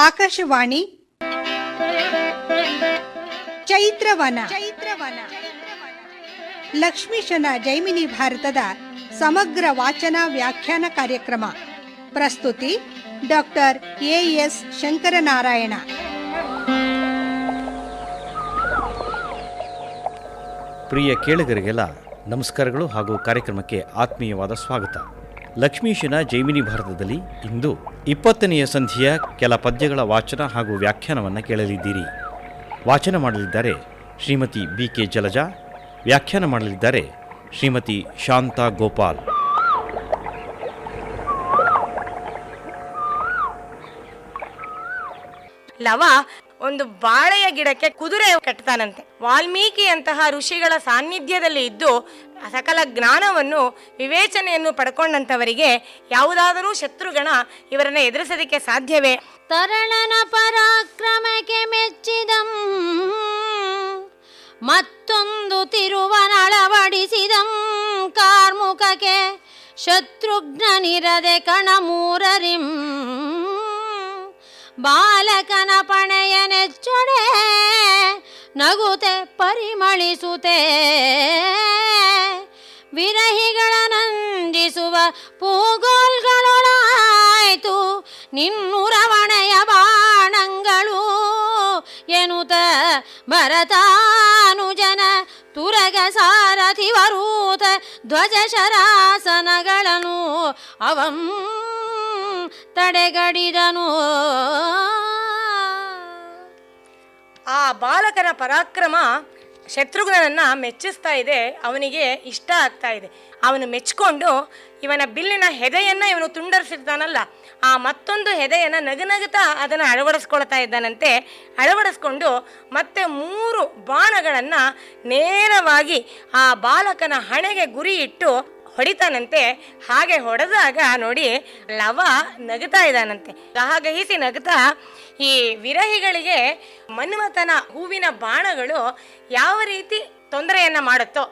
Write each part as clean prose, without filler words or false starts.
ಆಕಾಶವಾಣಿ ಚೈತ್ರವನ ಲಕ್ಷ್ಮೀಶನ ಜೈಮಿನಿ ಭಾರತದ ಸಮಗ್ರ ವಾಚನ ವ್ಯಾಖ್ಯಾನ ಕಾರ್ಯಕ್ರಮ. ಪ್ರಸ್ತುತಿ ಡಾಕ್ಟರ್ ಎಎಸ್ ಶಂಕರನಾರಾಯಣ. ಪ್ರಿಯ ಕೇಳುಗರಿಗೆಲ್ಲ ನಮಸ್ಕಾರಗಳು ಹಾಗೂ ಕಾರ್ಯಕ್ರಮಕ್ಕೆ ಆತ್ಮೀಯವಾದ ಸ್ವಾಗತ. ಲಕ್ಷ್ಮೀಶನ ಜೈಮಿನಿ ಭಾರತದಲ್ಲಿ ಇಂದು 20ನೆಯ ಸಂಧಿಯ ಕೆಲ ಪದ್ಯಗಳ ವಾಚನ ಹಾಗೂ ವ್ಯಾಖ್ಯಾನವನ್ನು ಕೇಳಲಿದ್ದೀರಿ. ವಾಚನ ಮಾಡಲಿದ್ದಾರೆ ಶ್ರೀಮತಿ BK ಜಲಜಾ, ವ್ಯಾಖ್ಯಾನ ಮಾಡಲಿದ್ದಾರೆ ಶ್ರೀಮತಿ ಶಾಂತಾ ಗೋಪಾಲ್. ಲವ ಒಂದು ಬಾಳೆಯ ಗಿಡಕ್ಕೆ ಕುದುರೆ ಕಟ್ತಾನಂತೆ. ವಾಲ್ಮೀಕಿಯಂತಹ ಋಷಿಗಳ ಸಾನ್ನಿಧ್ಯದಲ್ಲಿ ಇದ್ದು ಸಕಲ ಜ್ಞಾನವನ್ನು ವಿವೇಚನೆಯನ್ನು ಪಡ್ಕೊಂಡಂಥವರಿಗೆ ಯಾವುದಾದರೂ ಶತ್ರುಗಣ ಇವರನ್ನು ಎದುರಿಸೋದಕ್ಕೆ ಸಾಧ್ಯವೇ? ತರಳನ ಪರಾಕ್ರಮಕ್ಕೆ ಮೆಚ್ಚಿದಂ, ಮತ್ತೊಂದು ತಿರುವನಳವಡಿಸಿದಂ ಕಾರ್ಮುಕಕ್ಕೆ ಶತ್ರುಘ್ನನಿರದೆ ಕಣಮೂರರಿಂ. ಬಾಲಕನ ಪಣೆಯ ನೆಚ್ಚೊಡೆ ನಗುತೆ ಪರಿಮಳಿಸುತ್ತೆ, ವಿರಹಿಗಳ ನಂದಿಸುವ ಪೂಗೋಲ್ಗಳೊಳಾಯ್ತು ನಿನ್ನುರವಣೆಯ ಬಾಣಂಗಳು ಎನ್ನುತ್ತ ಭರತಾನುಜನ ತುರಗ ಸಾರಥಿ ವರೂತ ಧ್ವಜ ಶರಾಸನಗಳನ್ನು ಅವಂ ತಡೆಗಡಿದನು. ಆ ಬಾಲಕನ ಪರಾಕ್ರಮ ಶತ್ರುಘ್ನನನ್ನ ಮೆಚ್ಚಿಸ್ತಾ ಇದೆ, ಅವನಿಗೆ ಇಷ್ಟ ಆಗ್ತಾ ಇದೆ. ಅವನು ಮೆಚ್ಚಿಕೊಂಡು ಇವನ ಬಿಲ್ಲಿನ ಹೆದೆಯನ್ನು ಇವನು ತುಂಡರಿಸಿರ್ತಾನಲ್ಲ, ಆ ಮತ್ತೊಂದು ಹೆದೆಯನ್ನು ನಗುನಗುತ್ತಾ ಅದನ್ನು ಅಳವಡಿಸ್ಕೊಳ್ತಾ ಇದ್ದಾನಂತೆ. ಅಳವಡಿಸ್ಕೊಂಡು ಮತ್ತೆ 3 ಬಾಣಗಳನ್ನು ನೇರವಾಗಿ ಆ ಬಾಲಕನ ಹಣೆಗೆ ಗುರಿ ಇಟ್ಟು ಹೊಡಿತಾನಂತೆ. ಹಾಗೆ ಹೊಡೆದಾಗ ನೋಡಿ ಲವ ನಗುತ್ತಾ ಇದ್ದಾನಂತೆ. ಗಹಗಹಿಸಿ ನಗುತ್ತಾ ಈ ವಿರಹಿಗಳಿಗೆ ಮನ್ಮಥನ ಹೂವಿನ ಬಾಣಗಳು ಯಾವ ರೀತಿ ತೊಂದರೆಯನ್ನು ಮಾಡುತ್ತೋ,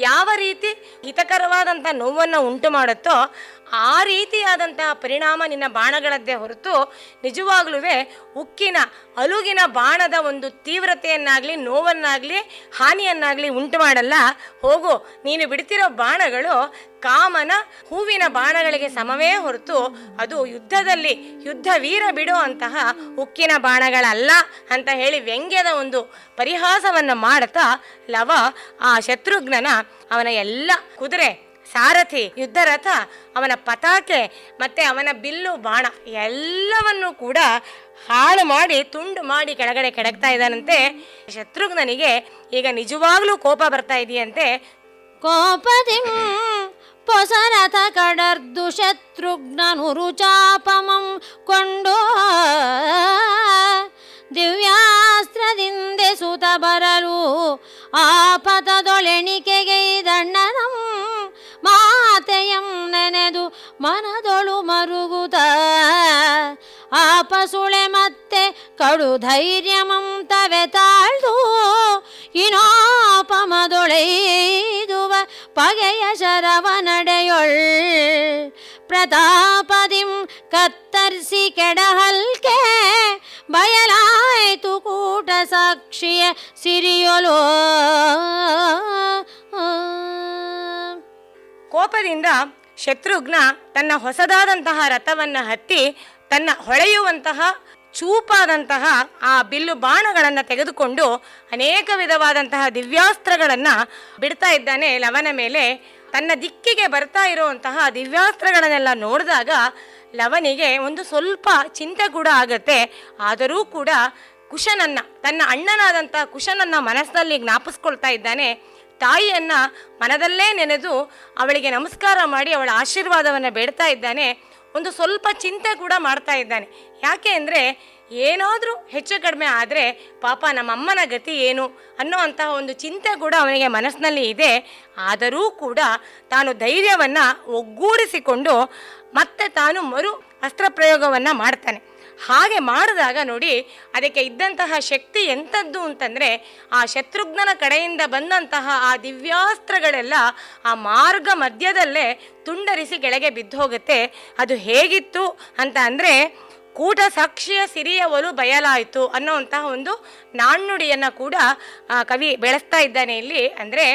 ಯಾವ ರೀತಿ ಹಿತಕರವಾದಂಥ ನೋವನ್ನು ಉಂಟು ಮಾಡುತ್ತೋ ಆ ರೀತಿಯಾದಂತಹ ಪರಿಣಾಮ ನಿನ್ನ ಬಾಣಗಳದ್ದೇ ಹೊರತು ನಿಜವಾಗ್ಲೂ ಉಕ್ಕಿನ ಅಲುಗಿನ ಬಾಣದ ಒಂದು ತೀವ್ರತೆಯನ್ನಾಗಲಿ ನೋವನ್ನಾಗಲಿ ಹಾನಿಯನ್ನಾಗಲಿ ಉಂಟು ಮಾಡಲ್ಲ. ಹೋಗು, ನೀನು ಬಿಡ್ತಿರೋ ಬಾಣಗಳು ಕಾಮನ ಹೂವಿನ ಬಾಣಗಳಿಗೆ ಸಮವೇ ಹೊರತು ಅದು ಯುದ್ಧದಲ್ಲಿ ಯುದ್ಧ ವೀರ ಬಿಡೋ ಅಂತಹ ಉಕ್ಕಿನ ಬಾಣಗಳಲ್ಲ ಅಂತ ಹೇಳಿ ವ್ಯಂಗ್ಯದ ಒಂದು ಪರಿಹಾಸವನ್ನು ಮಾಡುತ್ತಾ ಲವ ಆ ಶತ್ರುಘ್ನನ ಅವನ ಎಲ್ಲ ಕುದುರೆ, ಸಾರಥಿ, ಯುದ್ಧರಥ, ಅವನ ಪತಾಕೆ ಮತ್ತೆ ಅವನ ಬಿಲ್ಲು ಬಾಣ ಎಲ್ಲವನ್ನೂ ಕೂಡ ಹಾಳು ಮಾಡಿ ತುಂಡು ಮಾಡಿ ಕೆಳಗಡೆ ಕೆಡಕ್ತಾ ಇದ್ದಾನಂತೆ. ಶತ್ರುಘ್ನನಿಗೆ ಈಗ ನಿಜವಾಗ್ಲೂ ಕೋಪ ಬರ್ತಾ ಇದೆಯಂತೆ. ಕೋಪದಿ ಪೊಸರಥ ಕಡರ್ದು ಶತ್ರುಘ್ನನುರು ಚಾಪಮಂ ಕೊಂಡು ದಿವ್ಯಾಸ್ತ್ರದಿಂದೆ ಸುತ ಬರಲು ಆಪತದೊಳೆಣಿಕೆಗೈದಣ್ಣನಂ ಮಾತೆಯಂ ನೆನೆದು ಮನದೊಳು ಮರುಗುತ ಆಪಸುಳೆ ಮತ್ತೆ ಕಡು ಧೈರ್ಯಮಂ ತವೆ ತಾಳ್ದು ಇನೋಪಮದೊಳೆಯ್ದುವ ಪಗೆಯ ಶರವ ನಡೆಯೊಳ್ ಪ್ರತಾಪದಿಂ ಕತ್ತರಿಸಿ ಕೆಡಹಲ್ಕೆ ಬಯಲಾಯ್ತು ಕೂಟ ಸಾಕ್ಷಿಯ ಸಿರಿಯೊಲೋ. ಕೋಪದಿಂದ ಶತ್ರುಘ್ನ ತನ್ನ ಹೊಸದಾದಂತಹ ರಥವನ್ನು ಹತ್ತಿ ತನ್ನ ಹೊಳೆಯುವಂತಹ ಚೂಪಾದಂತಹ ಆ ಬಿಲ್ಲು ಬಾಣಗಳನ್ನು ತೆಗೆದುಕೊಂಡು ಅನೇಕ ವಿಧವಾದಂತಹ ದಿವ್ಯಾಸ್ತ್ರಗಳನ್ನು ಬಿಡ್ತಾ ಇದ್ದಾನೆ ಲವನ ಮೇಲೆ. ತನ್ನ ದಿಕ್ಕಿಗೆ ಬರ್ತಾ ಇರುವಂತಹ ದಿವ್ಯಾಸ್ತ್ರಗಳನ್ನೆಲ್ಲ ನೋಡಿದಾಗ ಲವನಿಗೆ ಒಂದು ಸ್ವಲ್ಪ ಚಿಂತೆ ಕೂಡ ಆಗತ್ತೆ. ಆದರೂ ಕೂಡ ಕುಶನನ್ನ, ತನ್ನ ಅಣ್ಣನಾದಂಥ ಕುಶನನ್ನ ಮನಸ್ಸಿನಲ್ಲಿ ಜ್ಞಾಪಿಸ್ಕೊಳ್ತಾ ಇದ್ದಾನೆ. ತಾಯಿಯನ್ನು ಮನದಲ್ಲೇ ನೆನೆದು ಅವಳಿಗೆ ನಮಸ್ಕಾರ ಮಾಡಿ ಅವಳ ಆಶೀರ್ವಾದವನ್ನು ಬೇಡ್ತಾ ಇದ್ದಾನೆ. ಒಂದು ಸ್ವಲ್ಪ ಚಿಂತೆ ಕೂಡ ಮಾಡ್ತಾ ಇದ್ದಾನೆ. ಯಾಕೆ ಅಂದರೆ ಏನಾದರೂ ಹೆಚ್ಚು ಕಡಿಮೆ ಆದರೆ ಪಾಪ ನಮ್ಮಮ್ಮನ ಗತಿ ಏನು ಅನ್ನೋ ಅಂತಹ ಒಂದು ಚಿಂತೆ ಕೂಡ ಅವನಿಗೆ ಮನಸ್ಸಿನಲ್ಲಿ ಇದೆ. ಆದರೂ ಕೂಡ ತಾನು ಧೈರ್ಯವನ್ನು ಒಗ್ಗೂಡಿಸಿಕೊಂಡು ಮತ್ತೆ ತಾನು ಮರು ಅಸ್ತ್ರ ಪ್ರಯೋಗವನ್ನು ಮಾಡ್ತಾನೆ. ಹಾಗೆ ಮಾಡಿದಾಗ ನೋಡಿ ಅದಕ್ಕೆ ಇದ್ದಂತಹ ಶಕ್ತಿ ಎಂಥದ್ದು ಅಂತಂದರೆ ಆ ಶತ್ರುಘ್ನನ ಕಡೆಯಿಂದ ಬಂದಂತಹ ಆ ದಿವ್ಯಾಸ್ತ್ರಗಳೆಲ್ಲ ಆ ಮಾರ್ಗ ಮಧ್ಯದಲ್ಲೇ ತುಂಡರಿಸಿ ಕೆಳಗೆ ಬಿದ್ದು ಹೋಗುತ್ತೆ. ಅದು ಹೇಗಿತ್ತು ಅಂತ ಅಂದರೆ ಕೂಟ ಸಾಕ್ಷಿಯ ಸಿರಿಯ ಒಲು ಬಯಲಾಯಿತು ಅನ್ನುವಂತಹ ಒಂದು ನಾಣ್ಣುಡಿಯನ್ನು ಕೂಡ ಕವಿ ಬೆಳೆಸ್ತಾ ಇದ್ದಾನೆ ಇಲ್ಲಿ. ಅಂದರೆ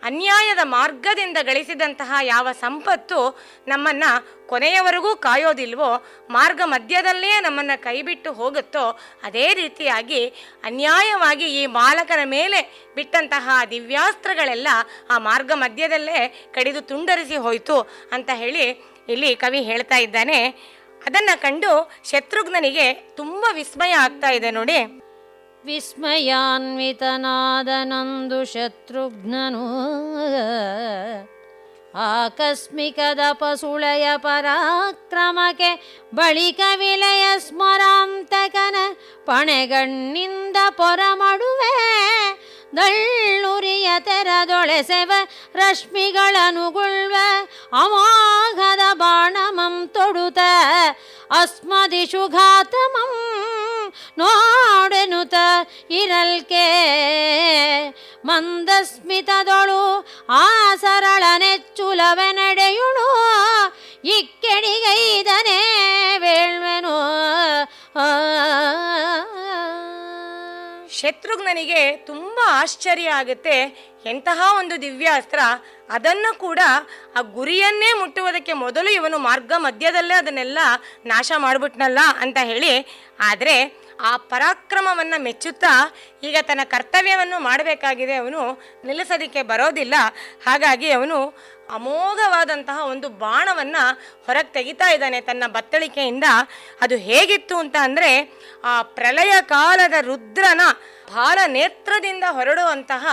ಅನ್ಯಾಯದ ಮಾರ್ಗದಿಂದ ಗಳಿಸಿದಂತಹ ಯಾವ ಸಂಪತ್ತು ನಮ್ಮನ್ನು ಕೊನೆಯವರೆಗೂ ಕಾಯೋದಿಲ್ವೋ, ಮಾರ್ಗ ಮಧ್ಯದಲ್ಲೇ ನಮ್ಮನ್ನು ಕೈಬಿಟ್ಟು ಹೋಗುತ್ತೋ, ಅದೇ ರೀತಿಯಾಗಿ ಅನ್ಯಾಯವಾಗಿ ಈ ಬಾಲಕನ ಮೇಲೆ ಬಿಟ್ಟಂತಹ ದಿವ್ಯಾಸ್ತ್ರಗಳೆಲ್ಲ ಆ ಮಾರ್ಗ ಮಧ್ಯದಲ್ಲೇ ಕಡಿದು ತುಂಡರಿಸಿ ಹೋಯಿತು ಅಂತ ಹೇಳಿ ಇಲ್ಲಿ ಕವಿ ಹೇಳ್ತಾ ಇದ್ದಾನೆ. ಅದನ್ನು ಕಂಡು ಶತ್ರುಘ್ನನಿಗೆ ತುಂಬ ವಿಸ್ಮಯ ಆಗ್ತಾ ಇದೆ ನೋಡಿ. ವಿಸ್ಮಯಾನ್ವಿತನಾದನಂದು ಶತ್ರುಘ್ನನು ಆಕಸ್ಮಿಕದ ಪಸುಳೆಯ ಪರಾಕ್ರಮಕ್ಕೆ ಬಳಿಕ ವಿಲಯ ಸ್ಮರಾಂತಕನ ಪಣೆಗಣ್ಣಿಂದ ಪೊರಮಡುವೆ ದಳ್ಳುರಿಯ ತೆರದೊಳೆಸೆವ ರಶ್ಮಿಗಳನುಗುಳ್ವ ಅಮೋಘದ ಬಾಣಮಂ ತೊಡುತ್ತ ಅಸ್ಮದಿಷು ಘಾತಮಂ ನೋಡೆನುತ ಇರಲ್ಕೆ ಮಂದಸ್ಮಿತದೊಳು ಆ ಸರಳ ನೆಚ್ಚುಲವೆ ನಡೆಯುಳು ಇಕ್ಕೆಡಿಗೈದನೇ ವೇಳ್ವೆನು. ಶತ್ರುಘ್ನನಿಗೆ ತುಂಬ ಆಶ್ಚರ್ಯ ಆಗುತ್ತೆ. ಎಂತಹ ಒಂದು ದಿವ್ಯಾಸ್ತ್ರ, ಅದನ್ನು ಕೂಡ ಆ ಗುರಿಯನ್ನೇ ಮುಟ್ಟುವುದಕ್ಕೆ ಮೊದಲು ಇವನು ಮಾರ್ಗ ಮಧ್ಯದಲ್ಲೇ ಅದನ್ನೆಲ್ಲ ನಾಶ ಮಾಡಿಬಿಟ್ನಲ್ಲ ಅಂತ ಹೇಳಿ. ಆದರೆ ಆ ಪರಾಕ್ರಮವನ್ನು ಮೆಚ್ಚುತ್ತಾ ಈಗ ತನ್ನ ಕರ್ತವ್ಯವನ್ನು ಮಾಡಬೇಕಾಗಿದೆ, ಅವನು ನಿಲ್ಲಿಸೋದಕ್ಕೆ ಬರೋದಿಲ್ಲ. ಹಾಗಾಗಿ ಅವನು ಅಮೋಘವಾದಂತಹ ಒಂದು ಬಾಣವನ್ನು ಹೊರಗೆ ತೆಗಿತಾ ಇದ್ದಾನೆ ತನ್ನ ಬತ್ತಳಿಕೆಯಿಂದ. ಅದು ಹೇಗಿತ್ತು ಅಂತ ಅಂದರೆ, ಆ ಪ್ರಳಯ ಕಾಲದ ರುದ್ರನ ಭಾರ ನೇತ್ರದಿಂದ ಹೊರಡುವಂತಹ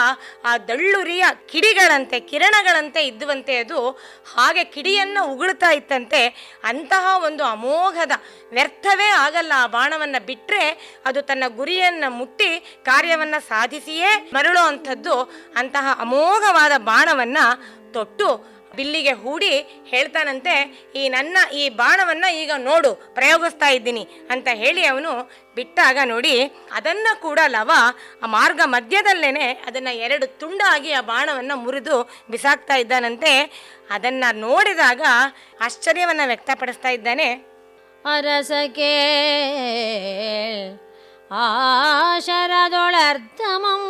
ಆ ದಳ್ಳುರಿಯ ಕಿಡಿಗಳಂತೆ, ಕಿರಣಗಳಂತೆ ಇದ್ದುವಂತೆ ಅದು ಹಾಗೆ ಕಿಡಿಯನ್ನು ಉಗುಳ್ತಾ ಇತ್ತಂತೆ. ಅಂತಹ ಒಂದು ಅಮೋಘದ, ವ್ಯರ್ಥವೇ ಆಗಲ್ಲ ಆ ಬಾಣವನ್ನು ಬಿಟ್ಟರೆ ಅದು ತನ್ನ ಗುರಿಯನ್ನು ಮುಟ್ಟಿ ಕಾರ್ಯವನ್ನು ಸಾಧಿಸಿಯೇ ಮರಳೋ ಅಂಥದ್ದು. ಅಂತಹ ಅಮೋಘವಾದ ಬಾಣವನ್ನು ತೊಟ್ಟು ಬಿಲ್ಲಿಗೆ ಹೂಡಿ ಹೇಳ್ತಾನಂತೆ, ಈ ಬಾಣವನ್ನು ಈಗ ನೋಡು, ಪ್ರಯೋಗಿಸ್ತಾ ಇದ್ದೀನಿ ಅಂತ ಹೇಳಿ ಅವನು ಬಿಟ್ಟಾಗ ನೋಡಿ, ಅದನ್ನು ಕೂಡ ಲವ ಆ ಮಾರ್ಗ ಮಧ್ಯದಲ್ಲೇನೆ ಅದನ್ನು 2 ತುಂಡಾಗಿ ಆ ಬಾಣವನ್ನು ಮುರಿದು ಬಿಸಾಕ್ತಾ ಇದ್ದಾನಂತೆ. ಅದನ್ನು ನೋಡಿದಾಗ ಆಶ್ಚರ್ಯವನ್ನು ವ್ಯಕ್ತಪಡಿಸ್ತಾ ಇದ್ದಾನೆ. ಅರಸಕೆ ಆಶರದೊಳರ್ಧಮಂ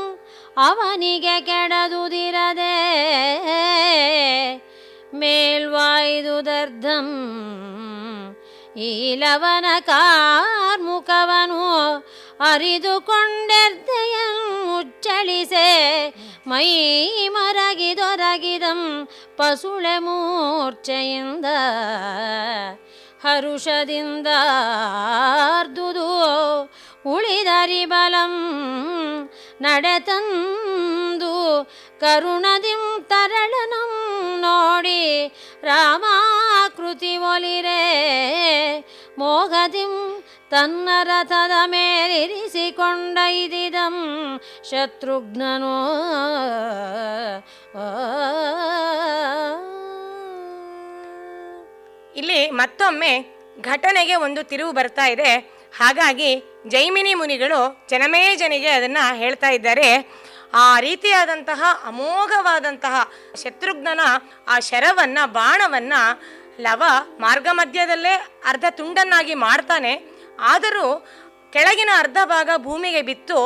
ಅವನಿಗೆ ಕೆಡದುದಿರದೆ ಮೇಲ್ವಾಯ್ದುದರ್ಧಂ ಈಲವನ ಕಾರ್ಮುಖವನು ಅರಿದುಕೊಂಡೆರ್ದೆಯನ್ ಮುಚ್ಚಳಿಸೆ ಮೈ ಮರಗಿದೊರಗಿದಂ ಪಸುಳೆ ಮೂರ್ಛೆಯಿಂದ ಹರುಷದಿಂದ ಅರ್ದುದು ಉಳಿದರಿಬಲಂ ನಡೆತಂದು ಕರುಣದಿಂ ತರಳನಂ ನೋಡಿ ರಾಮಾಕೃತಿ ಒಲಿರೆ ಮೋಹದಿಂ ತನ್ನ ರಥದ ಮೇಲಿರಿಸಿಕೊಂಡೈದಿದಂ ಶತ್ರುಘ್ನನು. ಇಲ್ಲಿ ಮತ್ತೊಮ್ಮೆ ಘಟನೆಗೆ ಒಂದು ತಿರುವು ಬರ್ತಾ ಇದೆ. ಹಾಗಾಗಿ ಜೈಮಿನಿ ಮುನಿಗಳು ಜನಮೇಜನಿಗೆ ಅದನ್ನು ಹೇಳ್ತಾ ಇದ್ದಾರೆ. ಆ ರೀತಿಯಾದಂತಹ ಅಮೋಘವಾದಂತಹ ಶತ್ರುಘ್ನನ ಆ ಶರವನ್ನು, ಬಾಣವನ್ನು ಲವ ಮಾರ್ಗ ಮಧ್ಯದಲ್ಲೇ ಅರ್ಧ ತುಂಡನ್ನಾಗಿ ಮಾಡ್ತಾನೆ. ಆದರೂ ಕೆಳಗಿನ ಅರ್ಧ ಭಾಗ ಭೂಮಿಗೆ ಬಿತ್ತು,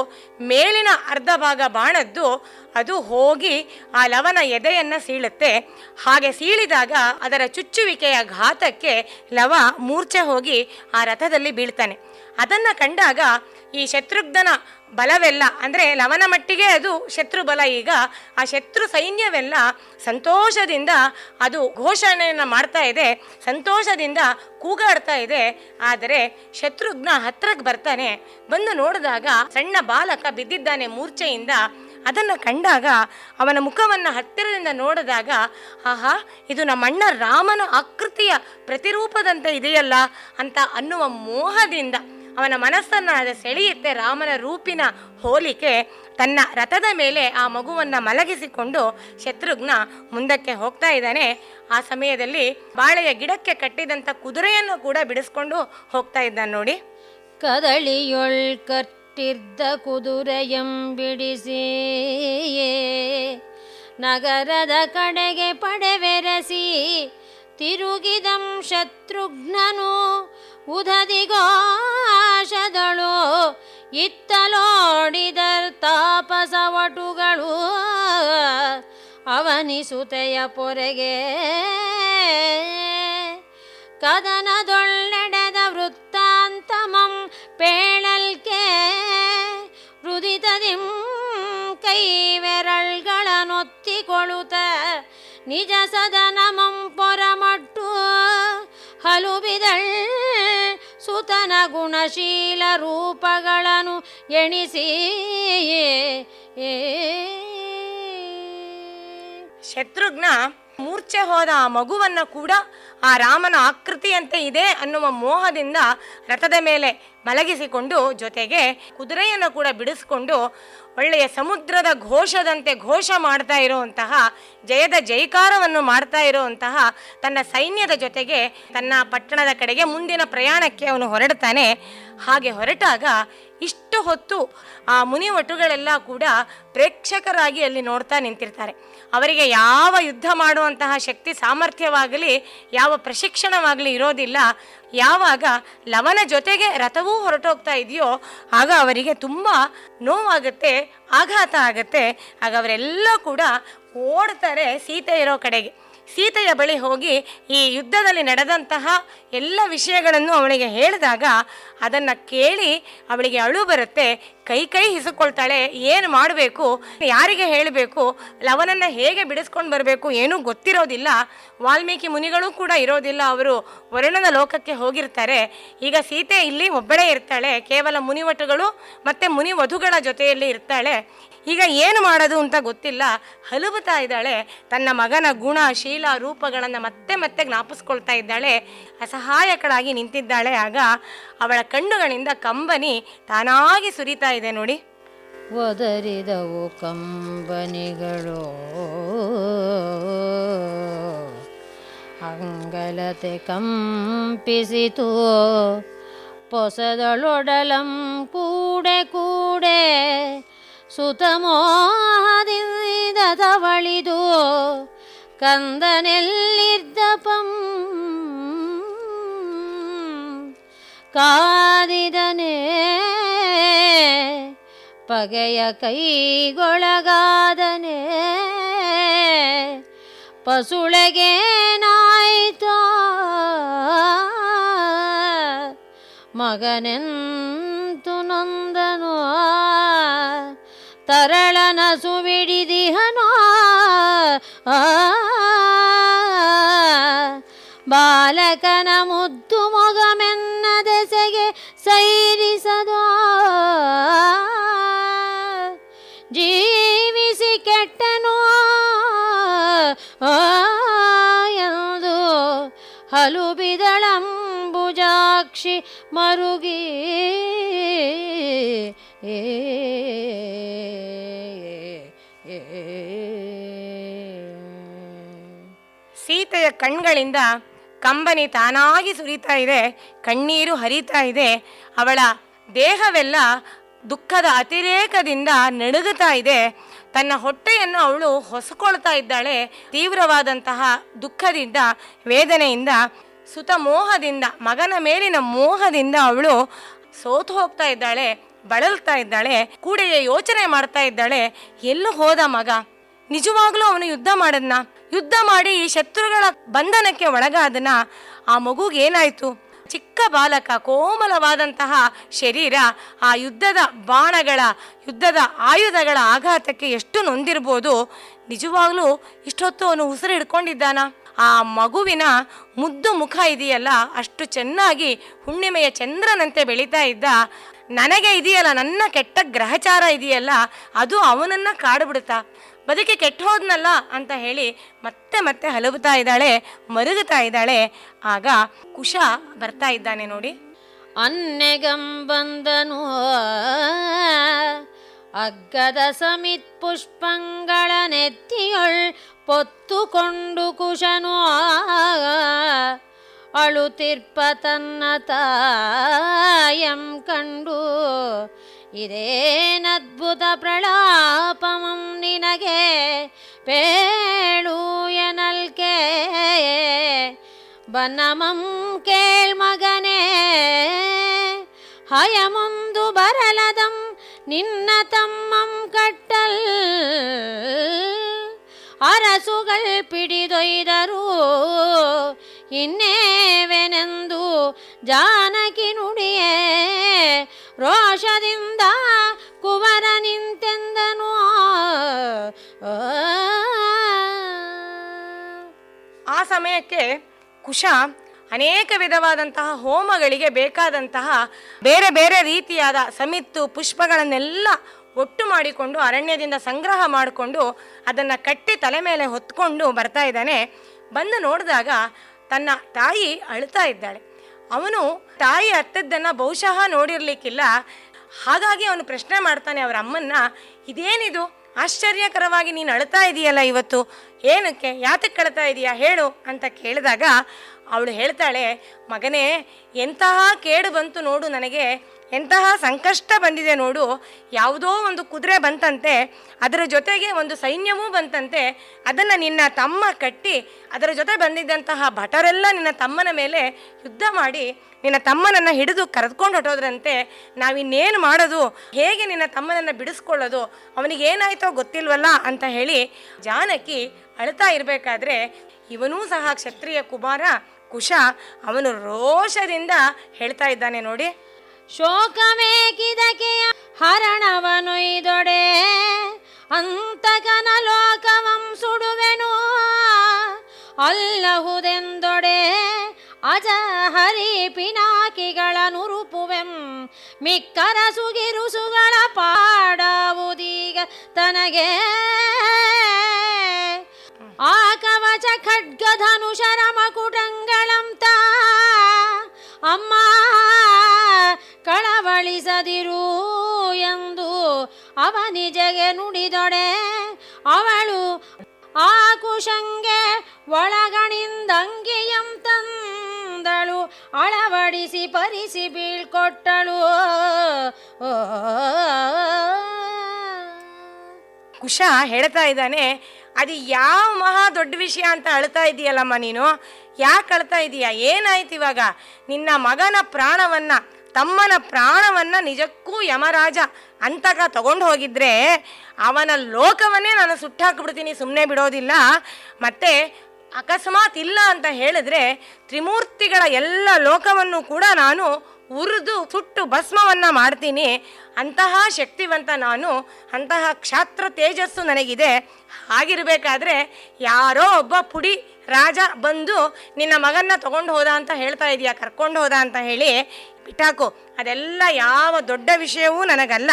ಮೇಲಿನ ಅರ್ಧ ಭಾಗ ಬಾಣದ್ದು ಅದು ಹೋಗಿ ಆ ಲವನ ಎದೆಯನ್ನು ಸೀಳುತ್ತೆ. ಹಾಗೆ ಸೀಳಿದಾಗ ಅದರ ಚುಚ್ಚುವಿಕೆಯ ಘಾತಕ್ಕೆ ಲವ ಮೂರ್ಛೆ ಹೋಗಿ ಆ ರಥದಲ್ಲಿ ಬೀಳ್ತಾನೆ. ಅದನ್ನು ಕಂಡಾಗ ಈ ಶತ್ರುಘ್ನನ ಬಲವೆಲ್ಲ, ಅಂದರೆ ಲವನ ಮಟ್ಟಿಗೆ ಅದು ಶತ್ರು ಬಲ, ಈಗ ಆ ಶತ್ರು ಸೈನ್ಯವೆಲ್ಲ ಸಂತೋಷದಿಂದ ಅದು ಘೋಷಣೆಯನ್ನು ಮಾಡ್ತಾ ಇದೆ, ಸಂತೋಷದಿಂದ ಕೂಗಾಡ್ತಾ ಇದೆ. ಆದರೆ ಶತ್ರುಘ್ನ ಹತ್ರಕ್ಕೆ ಬರ್ತಾನೆ. ಬಂದು ನೋಡಿದಾಗ ಸಣ್ಣ ಬಾಲಕ ಬಿದ್ದಿದ್ದಾನೆ ಮೂರ್ಛೆಯಿಂದ. ಅದನ್ನು ಕಂಡಾಗ ಅವನ ಮುಖವನ್ನು ಹತ್ತಿರದಿಂದ ನೋಡಿದಾಗ, ಆಹಾ, ಇದು ನಮ್ಮಣ್ಣ ರಾಮನ ಆಕೃತಿಯ ಪ್ರತಿರೂಪದಂತೆ ಇದೆಯಲ್ಲ ಅಂತ ಅನ್ನುವ ಮೋಹದಿಂದ ಅವನ ಮನಸ್ಸನ್ನು ಅದು ಸೆಳೆಯುತ್ತೆ. ರಾಮನ ರೂಪಿನ ಹೋಲಿಕೆ. ತನ್ನ ರಥದ ಮೇಲೆ ಆ ಮಗುವನ್ನು ಮಲಗಿಸಿಕೊಂಡು ಶತ್ರುಘ್ನ ಮುಂದಕ್ಕೆ ಹೋಗ್ತಾ ಇದ್ದಾನೆ. ಆ ಸಮಯದಲ್ಲಿ ಬಾಳೆಯ ಗಿಡಕ್ಕೆ ಕಟ್ಟಿದಂಥ ಕುದುರೆಯನ್ನು ಕೂಡ ಬಿಡಿಸ್ಕೊಂಡು ಹೋಗ್ತಾ ಇದ್ದಾನೆ ನೋಡಿ. ಕದಳಿಯೊಳ್ ಕಟ್ಟಿದ್ದ ಕುದುರೆಯಂ ಬಿಡಿಸಿ ನಗರದ ಕಡೆಗೆ ಪಡೆವೆರಸಿ ತಿರುಗಿದಂ ಶತ್ರುಘ್ನನು ಉದದಿಗೋಷದಳು ಇತ್ತಲೋಡಿದರ್ ತಾಪಸವಟುಗಳು ಅವನಿಸುತೆಯ ಪೊರೆಗೆ ಕದನದೊಳ್ಳೆಡೆದ ವೃತ್ತಾಂತಮಂ ಪೇಳಲ್ಕೆ ಹೃದಿತದಿಂ ಕೈವೆರಳ್ಗಳನ್ನೊತ್ತಿಕೊಳ್ಳುತ್ತ ನಿಜ ಸದನಮಂ ಪೊರಮಟ್ಟು ಹಲುಬಿದಳ್ ಸುತನ ಗುಣಶೀಲ ರೂಪಗಳನ್ನು ಎಣಿಸಿ ಶತ್ರುಘ್ನ ಮೂರ್ಛೆ ಹೋದ ಆ ಮಗುವನ್ನು ಕೂಡ ಆ ರಾಮನ ಆಕೃತಿಯಂತೆ ಇದೆ ಅನ್ನುವ ಮೋಹದಿಂದ ರಥದ ಮೇಲೆ ಮಲಗಿಸಿಕೊಂಡು ಜೊತೆಗೆ ಕುದುರೆಯನ್ನು ಕೂಡ ಬಿಡಿಸಿಕೊಂಡು ಒಳ್ಳೆಯ ಸಮುದ್ರದ ಘೋಷದಂತೆ ಘೋಷ ಮಾಡ್ತಾ ಇರುವಂತಹ ಜಯದ ಜೈಕಾರವನ್ನು ಮಾಡ್ತಾ ಇರುವಂತಹ ತನ್ನ ಸೈನ್ಯದ ಜೊತೆಗೆ ತನ್ನ ಪಟ್ಟಣದ ಕಡೆಗೆ ಮುಂದಿನ ಪ್ರಯಾಣಕ್ಕೆ ಅವನು ಹೊರಡ್ತಾನೆ. ಹಾಗೆ ಹೊರಟಾಗ ಇಷ್ಟು ಹೊತ್ತು ಆ ಮುನಿವಟುಗಳೆಲ್ಲ ಕೂಡ ಪ್ರೇಕ್ಷಕರಾಗಿ ಅಲ್ಲಿ ನೋಡ್ತಾ ನಿಂತಿರ್ತಾರೆ. ಅವರಿಗೆ ಯಾವ ಯುದ್ಧ ಮಾಡುವಂತಹ ಶಕ್ತಿ ಸಾಮರ್ಥ್ಯವಾಗಲಿ ಯಾವ ಪ್ರಶಿಕ್ಷಣವಾಗಲಿ ಇರೋದಿಲ್ಲ. ಯಾವಾಗ ಲವನ ಜೊತೆಗೆ ರಥವೂ ಹೊರಟೋಗ್ತಾ ಇದೆಯೋ ಆಗ ಅವರಿಗೆ ತುಂಬ ನೋವಾಗುತ್ತೆ, ಆಘಾತ ಆಗುತ್ತೆ. ಆಗ ಅವರೆಲ್ಲ ಕೂಡ ಓಡ್ತಾರೆ ಸೀತೆ ಇರೋ ಕಡೆಗೆ. ಸೀತೆಯ ಬಳಿ ಹೋಗಿ ಈ ಯುದ್ಧದಲ್ಲಿ ನಡೆದಂತಹ ಎಲ್ಲ ವಿಷಯಗಳನ್ನು ಅವಳಿಗೆ ಹೇಳಿದಾಗ ಅದನ್ನು ಕೇಳಿ ಅವಳಿಗೆ ಅಳು ಬರುತ್ತೆ. ಕೈ ಹಿಸುಕೊಳ್ತಾಳೆ. ಏನು ಮಾಡಬೇಕು, ಯಾರಿಗೆ ಹೇಳಬೇಕು, ಲವನನ್ನು ಹೇಗೆ ಬಿಡಿಸ್ಕೊಂಡು ಬರಬೇಕು ಏನೂ ಗೊತ್ತಿರೋದಿಲ್ಲ. ವಾಲ್ಮೀಕಿ ಮುನಿಗಳು ಕೂಡ ಇರೋದಿಲ್ಲ, ಅವರು ವರ್ಣನ ಲೋಕಕ್ಕೆ ಹೋಗಿರ್ತಾರೆ. ಈಗ ಸೀತೆ ಇಲ್ಲಿ ಒಬ್ಬಳೇ ಇರ್ತಾಳೆ, ಕೇವಲ ಮುನಿವಟುಗಳು ಮತ್ತು ಮುನಿವಧುಗಳ ಜೊತೆಯಲ್ಲಿ ಇರ್ತಾಳೆ. ಈಗ ಏನು ಮಾಡೋದು ಅಂತ ಗೊತ್ತಿಲ್ಲ, ಹಲುಬುತ್ತಾ ಇದ್ದಾಳೆ. ತನ್ನ ಮಗನ ಗುಣ ಶೀಲ ರೂಪಗಳನ್ನು ಮತ್ತೆ ಮತ್ತೆ ಜ್ಞಾಪಿಸ್ಕೊಳ್ತಾ ಇದ್ದಾಳೆ. ಅಸಹಾಯಕಳಾಗಿ ನಿಂತಿದ್ದಾಳೆ. ಆಗ ಅವಳ ಕಣ್ಣುಗಳಿಂದ ಕಂಬನಿ ತಾನಾಗಿ ಸುರಿತಾ ಇದೆ ನೋಡಿ. ಒದರಿದವು ಕಂಬನಿಗಳು ಅಂಗಲತೆ ಕಂಪಿಸಿತು ಪೊಸದಳೊಡಲಂ ಕೂಡೆ ಕೂಡೆ ಸುತಮೋಹದಿಂದವಳಿದು ಕಂದನೆಲ್ಲಿದ್ದಪಂ ಕಾದಿದನೇ ಪಗೆಯ ಕೈಗೊಳಗಾದನೆ ಪಸುಳೆಗೇನಾಯಿತೋ ಮಗನೆಂತು ನೊಂದನೋ ತರಳನ ಸುವಿಡಿದಿಹನೋ ಬಾಲಕನ ಮುದ್ದು ಮೊಗಮೆನ್ನ ದೆಸೆಗೆ ಸೈರಿಸದೋ ಜೀವಿಸಿ ಕೆಟ್ಟನೋ ಎಂದು ಹಲುಬಿದಳಂಬುಜಾಕ್ಷಿ ಮರುಗಿ ಸೀತೆಯ ಕಣ್ಗಳಿಂದ ಕಂಬನಿ ತಾನಾಗಿ ಸುರಿತಾ ಇದೆ, ಕಣ್ಣೀರು ಹರಿತಾ ಇದೆ. ಅವಳ ದೇಹವೆಲ್ಲ ದುಃಖದ ಅತಿರೇಕದಿಂದ ನಡುಗುತ್ತಾ ಇದೆ. ತನ್ನ ಹೊಟ್ಟೆಯನ್ನು ಅವಳು ಹೊಸಕೊಳ್ತಾ ಇದ್ದಾಳೆ. ತೀವ್ರವಾದಂತಹ ದುಃಖದಿಂದ, ವೇದನೆಯಿಂದ, ಸುತ ಮೋಹದಿಂದ, ಮಗನ ಮೇಲಿನ ಮೋಹದಿಂದ ಅವಳು ಸೋತು ಹೋಗ್ತಾ ಇದ್ದಾಳೆ, ಬಳಲ್ತಾ ಇದ್ದಾಳೆ. ಕೂಡೆಯೇ ಯೋಚನೆ ಮಾಡ್ತಾ ಇದ್ದಾಳೆ, ಎಲ್ಲೂ ಹೋದ ಮಗ? ನಿಜವಾಗ್ಲೂ ಅವನು ಯುದ್ಧ ಮಾಡದ್ನ? ಯುದ್ಧ ಮಾಡಿ ಈ ಶತ್ರುಗಳ ಬಂಧನಕ್ಕೆ ಒಳಗಾದನ? ಆ ಮಗುಗೇನಾಯ್ತು? ಚಿಕ್ಕ ಬಾಲಕ, ಕೋಮಲವಾದಂತಹ ಶರೀರ, ಆ ಯುದ್ಧದ ಬಾಣಗಳ, ಯುದ್ಧದ ಆಯುಧಗಳ ಆಘಾತಕ್ಕೆ ಎಷ್ಟು ನೊಂದಿರ್ಬೋದು. ನಿಜವಾಗ್ಲೂ ಇಷ್ಟೊತ್ತು ಅವನು ಉಸಿರು ಹಿಡ್ಕೊಂಡಿದ್ದಾನ? ಆ ಮಗುವಿನ ಮುದ್ದು ಮುಖ ಇದೆಯಲ್ಲ, ಅಷ್ಟು ಚೆನ್ನಾಗಿ ಹುಣ್ಣಿಮೆಯ ಚಂದ್ರನಂತೆ ಬೆಳೀತಾ ಇದ್ದ. ನನಗೆ ಇದೆಯಲ್ಲ, ನನ್ನ ಕೆಟ್ಟ ಗ್ರಹಚಾರ ಇದೆಯಲ್ಲ, ಅದು ಅವನನ್ನು ಕಾಡ್ಬಿಡುತ್ತಾ? ಬದುಕಿ ಕೆಟ್ಟು ಹೋದ್ನಲ್ಲ ಅಂತ ಹೇಳಿ ಮತ್ತೆ ಮತ್ತೆ ಹಲವುತ್ತಾ ಇದ್ದಾಳೆ, ಮರುಗುತ್ತಾ ಇದ್ದಾಳೆ. ಆಗ ಕುಶ ಬರ್ತಾ ಇದ್ದಾನೆ ನೋಡಿ. ಅನ್ನೆಗಂಬಂದನು ಅಗ್ಗದ ಸಮಿತ್ ಪುಷ್ಪಂಗಳ ನೆತ್ತಿಯೊಳ್ ಪೊತ್ತುಕೊಂಡು ಕುಶನು ಅಳುತಿರ್ಪ ತನ್ನ ತಾಯಂ ಕಂಡು ಇದೇನದ್ಭುತ ಪ್ರಲಾಪಮಂ ನಿನಗೆ ಪೇಳು ಎನಲ್ಕೆ ಬನ್ನಮಂ ಕೇಳ್ ಮಗನೇ, ಹಯಮುಂದು ಬರಲದಂ ನಿನ್ನ ತಮ್ಮಂ ಕಟ್ಟಲ್, ಅರಸುಗಳ್ ಪಿಡಿದೊಯ್ದರು ಇನ್ನೇವೆನೆಂದು ಜಾನಕಿ ನುಡಿಯೇ, ರೋಷದಿಂದ ಕುವರ ನಿಂತೆಂದನು. ಆ ಸಮಯಕ್ಕೆ ಕುಶ ಅನೇಕ ವಿಧವಾದಂತಹ ಹೋಮಗಳಿಗೆ ಬೇಕಾದಂತಹ ಬೇರೆ ಬೇರೆ ರೀತಿಯಾದ ಸಮಿತ್ತು ಪುಷ್ಪಗಳನ್ನೆಲ್ಲ ಒಟ್ಟು ಮಾಡಿಕೊಂಡು ಅರಣ್ಯದಿಂದ ಸಂಗ್ರಹ ಮಾಡಿಕೊಂಡು ಅದನ್ನು ಕಟ್ಟಿ ತಲೆ ಮೇಲೆ ಹೊತ್ಕೊಂಡು ಬರ್ತಾ ಇದ್ದಾನೆ. ಬಂದು ನೋಡಿದಾಗ ತನ್ನ ತಾಯಿ ಅಳ್ತಾ ಇದ್ದಾಳೆ. ಅವನು ತಾಯಿ ಅತ್ತದ್ದನ್ನು ಬಹುಶಃ ನೋಡಿರ್ಲಿಕ್ಕಿಲ್ಲ. ಹಾಗಾಗಿ ಅವನು ಪ್ರಶ್ನೆ ಮಾಡ್ತಾನೆ ಅವರ ಅಮ್ಮನ್ನ, ಇದೇನಿದು ಆಶ್ಚರ್ಯಕರವಾಗಿ ನೀನು ಅಳ್ತಾ ಇದೆಯಲ್ಲ ಇವತ್ತು, ಏನಕ್ಕೆ, ಯಾತಕ್ಕೆ ಅಳ್ತಾ ಇದೆಯಾ ಹೇಳು ಅಂತ ಕೇಳಿದಾಗ ಅವಳು ಹೇಳ್ತಾಳೆ, ಮಗನೇ ಎಂತಹ ಕೇಡು ಬಂತು ನೋಡು ನನಗೆ, ಎಂತಹ ಸಂಕಷ್ಟ ಬಂದಿದೆ ನೋಡು. ಯಾವುದೋ ಒಂದು ಕುದುರೆ ಬಂತಂತೆ, ಅದರ ಜೊತೆಗೆ ಒಂದು ಸೈನ್ಯವೂ ಬಂತಂತೆ, ಅದನ್ನು ನಿನ್ನ ತಮ್ಮ ಕಟ್ಟಿ ಅದರ ಜೊತೆ ಬಂದಿದ್ದಂತಹ ಭಟರೆಲ್ಲ ನಿನ್ನ ತಮ್ಮನ ಮೇಲೆ ಯುದ್ಧ ಮಾಡಿ ನಿನ್ನ ತಮ್ಮನನ್ನು ಹಿಡಿದು ಕರೆದುಕೊಂಡು ಹೊಟ್ಟೋದ್ರಂತೆ. ನಾವಿನ್ನೇನು ಮಾಡೋದು, ಹೇಗೆ ನಿನ್ನ ತಮ್ಮನನ್ನು ಬಿಡಿಸ್ಕೊಳ್ಳೋದು, ಅವನಿಗೇನಾಯ್ತೋ ಗೊತ್ತಿಲ್ವಲ್ಲ ಅಂತ ಹೇಳಿ ಜಾನಕಿ ಅಳ್ತಾ ಇರಬೇಕಾದ್ರೆ ಇವನೂ ಸಹ ಕ್ಷತ್ರಿಯ ಕುಮಾರ ಕುಶ ಅವನು ರೋಷದಿಂದ ಹೇಳ್ತಾ ಇದ್ದಾನೆ ನೋಡಿ. ಶೋಕಮೇಕಿದಕೆಯ ಹರಣವನೊಯ್ದೊಡೆ, ಅಂತಕನ ಲೋಕವಂ ಸುಡುವೆನು, ಅಲ್ಲಹುದೆಂದೊಡೆ ಅಜ ಹರಿ ಪಿನಾಕಿಗಳ ನುರುಪುವೆಂ, ಮಿಕ್ಕರ ಸುಗಿರುಸುಗಳ ಪಾಡಾವುದೀಗ ತನಗೆ, ಆ ಕವಚ ಖಡ್ಗಧನುಷರ ಮಕುಟಂಗಳಂತ ಅಮ್ಮ ಕಳವಳಿಸದಿರು ಎಂದು ಅವನಿಜಗೆ ನುಡಿದೊಡೆ, ಅವಳು ಆ ಕುಶಂಗೆ ಒಳಗಣಿಂದಂಗಿಯಂ ತಂದಳು, ಅಳವಡಿಸಿ ಪರಿಸಿ ಬೀಳ್ಕೊಟ್ಟಳು. ಕುಶ ಹೇಳ್ತಾ ಇದ್ದಾನೆ, ಅದು ಯಾವ ಮಹಾ ದೊಡ್ಡ ವಿಷಯ ಅಂತ ಅಳ್ತಾ ಇದೆಯಲ್ಲಮ್ಮ ನೀನು, ಯಾಕೆ ಅಳ್ತಾ ಇದೀಯ, ಏನಾಯ್ತು ಇವಾಗ, ನಿನ್ನ ಮಗನ ಪ್ರಾಣವನ್ನು ತಮ್ಮನ ಪ್ರಾಣವನ್ನು ನಿಜಕ್ಕೂ ಯಮರಾಜ ಅಂತಕ ತಗೊಂಡು ಹೋಗಿದ್ರೆ ಅವನ ಲೋಕವನ್ನೇ ನಾನು ಸುಟ್ಟಾಕ್ಬಿಡ್ತೀನಿ, ಸುಮ್ಮನೆ ಬಿಡೋದಿಲ್ಲ. ಮತ್ತು ಅಕಸ್ಮಾತ್ ಇಲ್ಲ ಅಂತ ಹೇಳಿದ್ರೆ ತ್ರಿಮೂರ್ತಿಗಳ ಎಲ್ಲ ಲೋಕವನ್ನು ಕೂಡ ನಾನು ಉರಿದು ಸುಟ್ಟು ಭಸ್ಮವನ್ನು ಮಾಡ್ತೀನಿ. ಅಂತಹ ಶಕ್ತಿವಂತ ನಾನು, ಅಂತಹ ಕ್ಷಾತ್ರ ತೇಜಸ್ಸು ನನಗಿದೆ. ಹಾಗಿರಬೇಕಾದ್ರೆ ಯಾರೋ ಒಬ್ಬ ಪುಡಿ ರಾಜ ಬಂದು ನಿನ್ನ ಮಗನ್ನ ತಗೊಂಡು ಹೋದ ಅಂತ ಹೇಳ್ತಾ ಇದೀಯ, ಕರ್ಕೊಂಡು ಹೋದ ಅಂತ ಹೇಳಿ ಬಿಟ್ಟಾಕು. ಅದೆಲ್ಲ ಯಾವ ದೊಡ್ಡ ವಿಷಯವೂ ನನಗಲ್ಲ.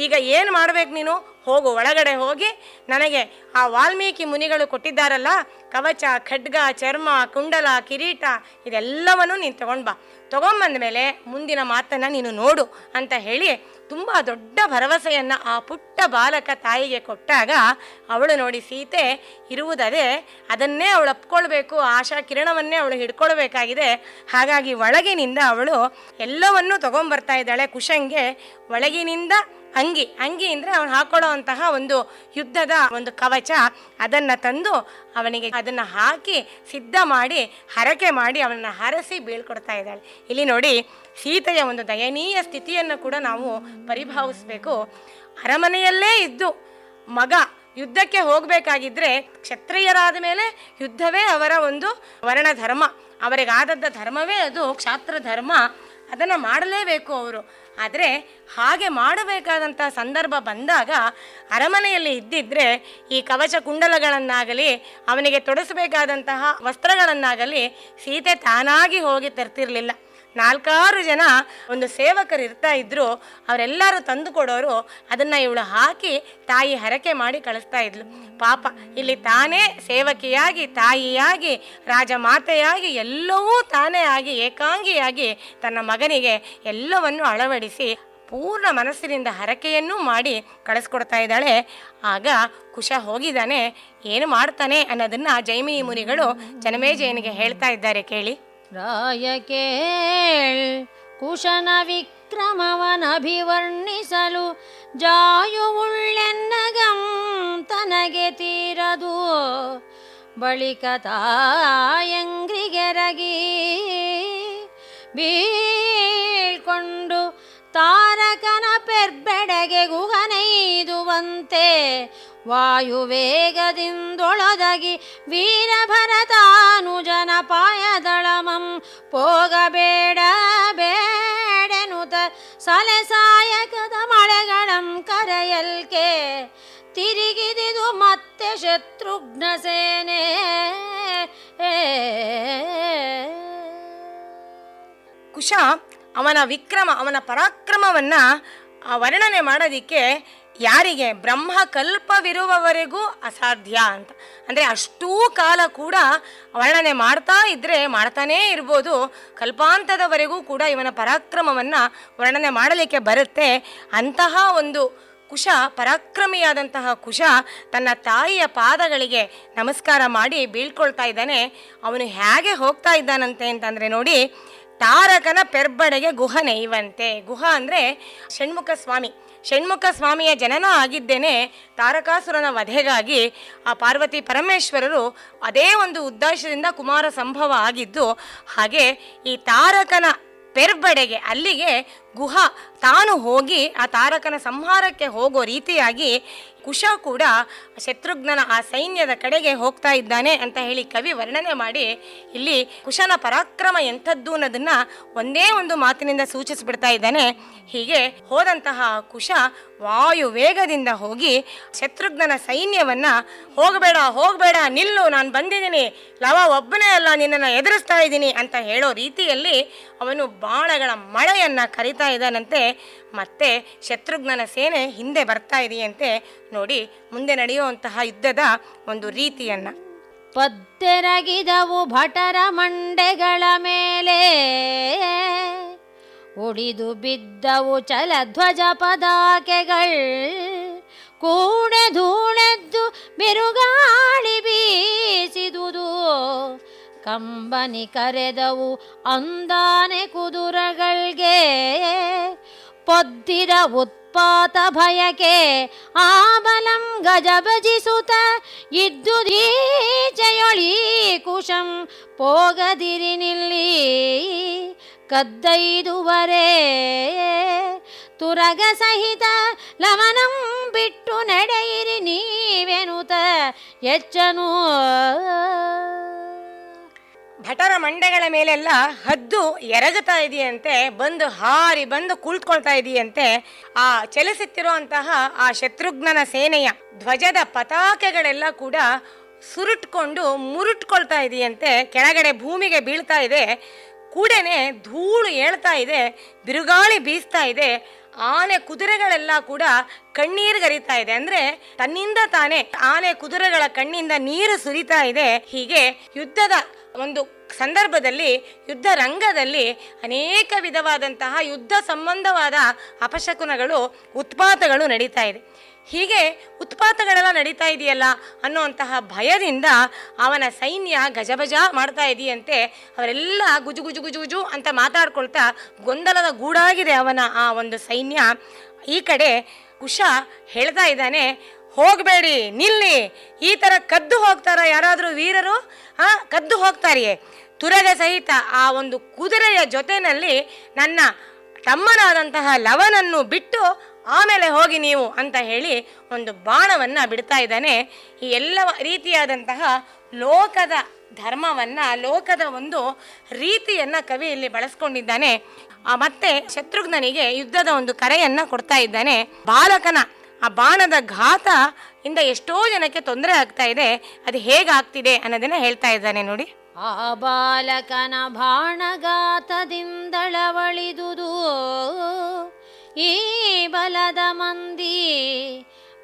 ಈಗ ಏನು ಮಾಡಬೇಕು ನೀನು, ಹೋಗು, ಒಳಗಡೆ ಹೋಗಿ ನನಗೆ ಆ ವಾಲ್ಮೀಕಿ ಮುನಿಗಳು ಕೊಟ್ಟಿದ್ದಾರಲ್ಲ ಕವಚ, ಖಡ್ಗ, ಚರ್ಮ, ಕುಂಡಲ, ಕಿರೀಟ ಇದೆಲ್ಲವನ್ನು ನೀನು ತಗೊಂಡು ಬಾ. ತೊಗೊಂಬಂದ ಮೇಲೆ ಮುಂದಿನ ಮಾತನ್ನು ನೀನು ನೋಡು ಅಂತ ಹೇಳಿ ತುಂಬ ದೊಡ್ಡ ಭರವಸೆಯನ್ನು ಆ ಪುಟ್ಟ ಬಾಲಕ ತಾಯಿಗೆ ಕೊಟ್ಟಾಗ ಅವಳು ನೋಡಿ ಸೀತೆ ಇರುವುದದೇ, ಅದನ್ನೇ ಅವಳು ಅಪ್ಕೊಳ್ಬೇಕು, ಆಶಾ ಕಿರಣವನ್ನೇ ಅವಳು ಹಿಡ್ಕೊಳ್ಬೇಕಾಗಿದೆ. ಹಾಗಾಗಿ ಒಳಗಿನಿಂದ ಅವಳು ಎಲ್ಲವನ್ನೂ ತೊಗೊಂಬರ್ತಾ ಇದ್ದಾಳೆ. ಕುಶಂಗೆ ಒಳಗಿನಿಂದ ಅಂಗಿ ಅಂದರೆ ಅವನು ಹಾಕೊಳ್ಳೋ ಅಂತಹ ಒಂದು ಯುದ್ಧದ ಒಂದು ಕವಚ, ಅದನ್ನು ತಂದು ಅವನಿಗೆ ಅದನ್ನು ಹಾಕಿ ಸಿದ್ಧ ಮಾಡಿ ಹರಕೆ ಮಾಡಿ ಅವನನ್ನು ಹರಸಿ ಬೀಳ್ಕೊಡ್ತಾ ಇದ್ದಾಳೆ. ಇಲ್ಲಿ ನೋಡಿ ಸೀತೆಯ ಒಂದು ದಯನೀಯ ಸ್ಥಿತಿಯನ್ನು ಕೂಡ ನಾವು ಪರಿಭಾವಿಸಬೇಕು. ಅರಮನೆಯಲ್ಲೇ ಇದ್ದು ಮಗ ಯುದ್ಧಕ್ಕೆ ಹೋಗಬೇಕಾಗಿದ್ದರೆ ಕ್ಷತ್ರಿಯರಾದ ಮೇಲೆ ಯುದ್ಧವೇ ಅವರ ಒಂದು ವರ್ಣಧರ್ಮ, ಅವರಿಗಾದದ್ದ ಧರ್ಮವೇ ಅದು ಕ್ಷಾತ್ರ ಧರ್ಮ, ಅದನ್ನು ಮಾಡಲೇಬೇಕು ಅವರು. ಆದರೆ ಹಾಗೆ ಮಾಡಬೇಕಾದಂಥ ಸಂದರ್ಭ ಬಂದಾಗ ಅರಮನೆಯಲ್ಲಿ ಇದ್ದಿದ್ದರೆ ಈ ಕವಚ ಕುಂಡಲಗಳನ್ನಾಗಲಿ ಅವನಿಗೆ ತೊಡಿಸಬೇಕಾದಂತಹ ವಸ್ತ್ರಗಳನ್ನಾಗಲಿ ಸೀತೆ ತಾನಾಗಿ ಹೋಗಿ ತರ್ತಿರಲಿಲ್ಲ. 4-6 ಜನ ಒಂದು ಸೇವಕರು ಇರ್ತಾ ಇದ್ರು, ಅವರೆಲ್ಲರೂ ತಂದು ಕೊಡೋರು. ಅದನ್ನು ಇವಳು ಹಾಕಿ ತಾಯಿ ಹರಕೆ ಮಾಡಿ ಕಳಿಸ್ತಾ ಇದ್ಲು. ಪಾಪ ಇಲ್ಲಿ ತಾನೇ ಸೇವಕಿಯಾಗಿ, ತಾಯಿಯಾಗಿ, ರಾಜಮಾತೆಯಾಗಿ ಎಲ್ಲವೂ ತಾನೇ ಆಗಿ ಏಕಾಂಗಿಯಾಗಿ ತನ್ನ ಮಗನಿಗೆ ಎಲ್ಲವನ್ನು ಅಳವಡಿಸಿ ಪೂರ್ಣ ಮನಸ್ಸಿನಿಂದ ಹರಕೆಯನ್ನೂ ಮಾಡಿ ಕಳಿಸ್ಕೊಡ್ತಾ ಇದ್ದಾಳೆ. ಆಗ ಕುಶ ಹೋಗಿದ್ದಾನೆ, ಏನು ಮಾಡ್ತಾನೆ ಅನ್ನೋದನ್ನು ಜೈಮಿನಿ ಮುನಿಗಳು ಜನಮೇಜಯನಿಗೆ ಹೇಳ್ತಾ ಇದ್ದಾರೆ, ಕೇಳಿ. ರಾಯ ಕೇಳ್ ಕುಶನ ವಿಕ್ರಮವನಭಿವರ್ಣಿಸಲು ಜಾಯುವುಳ್ಳೆನ್ನಗಂ ತನಗೆ ತೀರದು, ಬಳಿಕ ತಾಯಂಗ್ರಿಗೆರಗಿ ಬೀಳ್ಕೊಂಡು ತಾರಕನ ಪೆರ್ಬೆಡೆಗೆ ಗುಹನೈದುವಂತೆ ವಾಯುವೇಗದಿಂದೊಳದಗಿ ವೀರಭರತಾನುಜನ ಪಾಯದಳಮಂ ಪೋಗಬೇಡ ಬೇಡೆನುತ ಸಲೆಸಾಯಕದ ಮಳೆಗಳಂ ಕರೆಯಲ್ಕೆ ತಿರುಗಿದಿದು ಮತ್ತೆ ಶತ್ರುಘ್ನ ಸೇನೆ. ಕುಶ ಅವನ ವಿಕ್ರಮ, ಅವನ ಪರಾಕ್ರಮವನ್ನ ವರ್ಣನೆ ಮಾಡೋದಿಕ್ಕೆ ಯಾರಿಗೆ ಬ್ರಹ್ಮಕಲ್ಪವಿರುವವರೆಗೂ ಅಸಾಧ್ಯ ಅಂತ. ಅಂದರೆ ಅಷ್ಟೂ ಕಾಲ ಕೂಡ ವರ್ಣನೆ ಮಾಡ್ತಾ ಇದ್ದರೆ ಮಾಡ್ತಾನೇ ಇರ್ಬೋದು, ಕಲ್ಪಾಂತದವರೆಗೂ ಕೂಡ ಇವನ ಪರಾಕ್ರಮವನ್ನು ವರ್ಣನೆ ಮಾಡಲಿಕ್ಕೆ ಬರುತ್ತೆ. ಅಂತಹ ಒಂದು ಕುಶ, ಪರಾಕ್ರಮಿಯಾದಂತಹ ಕುಶ ತನ್ನ ತಾಯಿಯ ಪಾದಗಳಿಗೆ ನಮಸ್ಕಾರ ಮಾಡಿ ಬೀಳ್ಕೊಳ್ತಾ ಇದ್ದಾನೆ. ಅವನು ಹೇಗೆ ಹೋಗ್ತಾ ಇದ್ದಾನಂತೆ ಅಂತಂದರೆ ನೋಡಿ, ತಾರಕನ ಪೆರ್ಬಡೆಗೆ ಗುಹ ನೈವಂತೆ. ಗುಹ ಅಂದರೆ ಷಣ್ಮುಖ ಸ್ವಾಮಿ. ಷಣ್ಮುಖ ಸ್ವಾಮಿಯ ಜನನ ಆಗಿದ್ದೇನೆ ತಾರಕಾಸುರನ ವಧೆಗಾಗಿ ಆ ಪಾರ್ವತಿ ಪರಮೇಶ್ವರರು ಅದೇ ಒಂದು ಉದ್ದೇಶದಿಂದ ಕುಮಾರ ಸಂಭವ ಆಗಿದ್ದು. ಹಾಗೆ ಈ ತಾರಕನ ಪೆರ್ಬಡೆಗೆ, ಅಲ್ಲಿಗೆ ಗುಹ ತಾನು ಹೋಗಿ ಆ ತಾರಕನ ಸಂಹಾರಕ್ಕೆ ಹೋಗೋ ರೀತಿಯಾಗಿ ಕುಶ ಕೂಡ ಶತ್ರುಘ್ನನ ಆ ಸೈನ್ಯದ ಕಡೆಗೆ ಹೋಗ್ತಾ ಇದ್ದಾನೆ ಅಂತ ಹೇಳಿ ಕವಿ ವರ್ಣನೆ ಮಾಡಿ ಇಲ್ಲಿ ಕುಶನ ಪರಾಕ್ರಮ ಎಂಥದ್ದು ಅನ್ನೋದನ್ನ ಒಂದೇ ಒಂದು ಮಾತಿನಿಂದ ಸೂಚಿಸಿಬಿಡ್ತಾ ಇದ್ದಾನೆ. ಹೀಗೆ ಹೋದಂತಹ ಕುಶ ವಾಯು ವೇಗದಿಂದ ಹೋಗಿ ಶತ್ರುಘ್ನನ ಸೈನ್ಯವನ್ನ ಹೋಗಬೇಡ ಹೋಗಬೇಡ ನಿಲ್ಲು, ನಾನು ಬಂದಿದ್ದೀನಿ, ಲವ ಒಬ್ಬನೇ ಅಲ್ಲ ನಿನ್ನನ್ನು ಎದುರಿಸ್ತಾ ಇದ್ದೀನಿ ಅಂತ ಹೇಳೋ ರೀತಿಯಲ್ಲಿ ಅವನು ಬಾಣಗಳ ಮಳೆಯನ್ನ ಕರಿತಾ ಇದ್ದಾನಂತೆ. ಮತ್ತೆ ಶತ್ರುಘ್ನನ ಸೇನೆ ಹಿಂದೆ ಬರ್ತಾ ಇದೆಯಂತೆ. ನೋಡಿ ಮುಂದೆ ನಡೆಯುವಂತಹ ಯುದ್ಧದ ಒಂದು ರೀತಿಯನ್ನ. ಪದ್ದೆರಗಿದವು ಭಟರ ಮಂಡೆಗಳ ಮೇಲೆ, ಒಡಿದು ಬಿದ್ದವು ಚಲಧ್ವಜ ಪದಾಕೆಗಳ್, ಕೂಡೆ ಧೂಳೆದ್ದು ಬಿರುಗಾಳಿ ಬೀಸಿದುದು, ಕಂಬನಿ ಕರೆದವು ಅಂದಾನೆ ಕುದುರಗಳ್ಗೆ, ಪೊದ್ದಿದ ಉತ್ಪಾತ ಭಯಕ್ಕೆ ಆಬಲಂ ಗಜಭಜಿಸುತ್ತ ಇದ್ದುದೀಚೆಯೊಳಿ ಕುಶಂ ಪೋಗದಿರಿ ನಿಲ್ಲಿ ಕದ್ದೈದುವರೆ ತುರಗ ಸಹಿತ ಲವನಂ ಬಿಟ್ಟು ನಡೆಯಿರಿ ನೀವೆನುತ ಎಚ್ಚನು. ಭಟರ ಮಂಡೆಗಳ ಮೇಲೆಲ್ಲ ಹದ್ದು ಎರಗುತ್ತಾ ಇದೆಯಂತೆ, ಬಂದು ಹಾರಿ ಬಂದು ಕುಳಿತುಕೊಳ್ತಾ ಇದೆಯಂತೆ. ಆ ಚಲಿಸುತ್ತಿರುವಂತಹ ಆ ಶತ್ರುಘ್ನನ ಸೇನೆಯ ಧ್ವಜದ ಪತಾಕೆಗಳೆಲ್ಲ ಕೂಡ ಸುರುಟ್ಕೊಂಡು ಮುರುಟ್ಕೊಳ್ತಾ ಇದೆಯಂತೆ, ಕೆಳಗಡೆ ಭೂಮಿಗೆ ಬೀಳ್ತಾ ಇದೆ. ಕೂಡೇನೆ ಧೂಳು ಏಳ್ತಾ ಇದೆ, ಬಿರುಗಾಳಿ ಬೀಸ್ತಾ ಇದೆ. ಆನೆ ಕುದುರೆಗಳೆಲ್ಲ ಕೂಡ ಕಣ್ಣೀರುಗರಿತಾ ಇದೆ. ಅಂದ್ರೆ ತನ್ನಿಂದ ತಾನೇ ಆನೆ ಕುದುರೆಗಳ ಕಣ್ಣಿಂದ ನೀರು ಸುರಿತಾ ಇದೆ. ಹೀಗೆ ಯುದ್ಧದ ಒಂದು ಸಂದರ್ಭದಲ್ಲಿ, ಯುದ್ಧ ರಂಗದಲ್ಲಿ ಅನೇಕ ವಿಧವಾದಂತಹ ಯುದ್ಧ ಸಂಬಂಧವಾದ ಅಪಶಕುನಗಳು, ಉತ್ಪಾತಗಳು ನಡೀತಾ ಇದೆ. ಹೀಗೆ ಉತ್ಪಾತಗಳೆಲ್ಲ ನಡೀತಾ ಇದೆಯಲ್ಲ ಅನ್ನುವಂತಹ ಭಯದಿಂದ ಅವನ ಸೈನ್ಯ ಗಜಬಜ ಮಾಡ್ತಾ ಇದೆಯಂತೆ. ಅವರೆಲ್ಲ ಗುಜು ಗುಜು ಗುಜು ಗುಜು ಅಂತ ಮಾತಾಡ್ಕೊಳ್ತಾ ಗೊಂದಲದ ಗೂಡಾಗಿದೆ ಅವನ ಆ ಒಂದು ಸೈನ್ಯ. ಈ ಕಡೆ ಕುಶ ಹೇಳ್ತಾ ಇದ್ದಾನೆ, ಹೋಗಬೇಡಿ ನಿಲ್ಲಿ, ಈ ಥರ ಕದ್ದು ಹೋಗ್ತಾರ ಯಾರಾದರೂ ವೀರರು? ಕದ್ದು ಹೋಗ್ತಾರಿಯೇ? ತುರಗ ಸಹಿತ ಆ ಒಂದು ಕುದುರೆಯ ಜೊತೆಯಲ್ಲಿ ನನ್ನ ತಮ್ಮನಾದಂತಹ ಲವನನ್ನು ಬಿಟ್ಟು ಆಮೇಲೆ ಹೋಗಿ ನೀವು ಅಂತ ಹೇಳಿ ಒಂದು ಬಾಣವನ್ನು ಬಿಡ್ತಾ ಇದ್ದಾನೆ. ಈ ಎಲ್ಲ ರೀತಿಯಾದಂತಹ ಲೋಕದ ಧರ್ಮವನ್ನು, ಲೋಕದ ಒಂದು ರೀತಿಯನ್ನು ಕವಿ ಇಲ್ಲಿ ಬಳಸ್ಕೊಂಡಿದ್ದಾನೆ. ಮತ್ತೆ ಶತ್ರುಘ್ನನಿಗೆ ಯುದ್ಧದ ಒಂದು ಕರೆಯನ್ನು ಕೊಡ್ತಾ ಇದ್ದಾನೆ. ಬಾಲಕನ ಆ ಬಾಣದ ಘಾತ ಇಂದ ಎಷ್ಟೋ ಜನಕ್ಕೆ ತೊಂದರೆ ಆಗ್ತಾ ಇದೆ, ಅದು ಹೇಗಾಗ್ತಿದೆ ಅನ್ನೋದನ್ನ ಹೇಳ್ತಾ ಇದ್ದಾನೆ ನೋಡಿ. ಆ ಬಾಲಕನ ಬಾಣಗಾತದಿಂದಳವಳಿದುದು ಈ ಬಲದ ಮಂದಿ,